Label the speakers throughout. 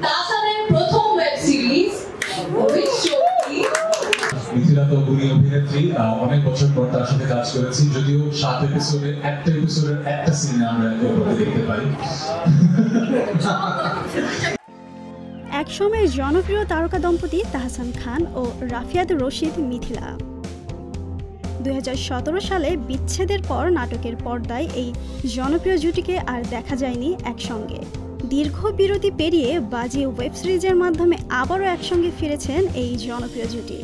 Speaker 1: তাহসানের প্রথম web series
Speaker 2: Mithila তো গুণী অভিনেত্রী, অনেক বছর পর তার সাথে কাজ করেছি, যদিও 7 এপিসোডের একটা সিন আমরা দেখতে পাই।
Speaker 3: একসময়ের জনপ্রিয় তারকা দম্পতি তাহসান খান ও রাফিয়াত রশিদ মিথিলা 2017 সালে বিচ্ছেদের পর নাটকের পর্দায় এই জনপ্রিয় জুটিকে আর দেখা যায়নি একসঙ্গে। দীর্ঘ বিরতি পেরিয়ে বাজি ওয়েব সিরিজের মাধ্যমে আবারও একসঙ্গে ফিরেছেন এই জনপ্রিয় জুটি।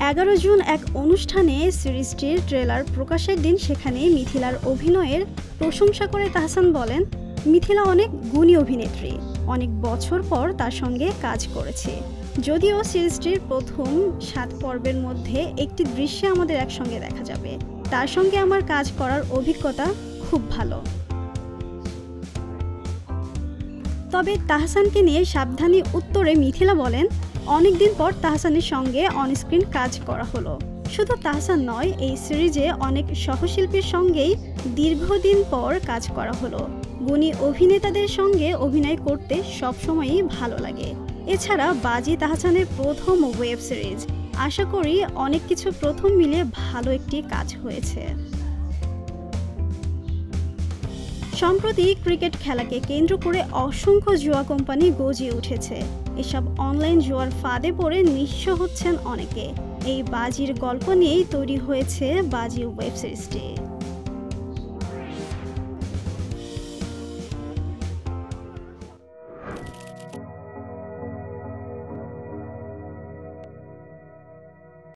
Speaker 3: 11 জুন এক অনুষ্ঠানে সিরিজটির ট্রেলার প্রকাশের দিন সেখানে মিথিলার অভিনয়ের প্রশংসা করে তাহসান বলেন, মিথিলা অনেক গুণী অভিনেত্রী, অনেক বছর পর তার সঙ্গে কাজ করেছে। যদিও সিরিজটির প্রথম 7 পর্বের মধ্যে একটি দৃশ্যে আমাদের একসঙ্গে দেখা যাবে, তার সঙ্গে আমার কাজ করার অভিজ্ঞতা খুব ভালো। তবে তাহসানকে নিয়ে সাবধানী উত্তরে মিথিলা বলেন, অনেকদিন পর তাহসানের সঙ্গে অনস্ক্রিন কাজ করা হলো। শুধু তাহসান নয়, এই সিরিজে অনেক সহশিল্পীর সঙ্গেই দীর্ঘদিন পর কাজ করা হলো। গুণী অভিনেতাদের সঙ্গে অভিনয় করতে সবসময়ই ভালো লাগে। এছাড়া বাজি তাহসানের প্রথম ওয়েব সিরিজ, আশা করি অনেক কিছু প্রথম মিলে ভালো একটি কাজ হয়েছে। সম্প্রতি ক্রিকেট খেলাকে কেন্দ্র করে অসংখ্য জুয়া কোম্পানি গজিয়ে উঠেছে। এসব অনলাইন জুয়ার ফাঁদে পড়ে নিঃস্ব হচ্ছেন অনেকে। এই বাজির গল্প নিয়েই তৈরি হয়েছে বাজি ওয়েব সিরিজটি।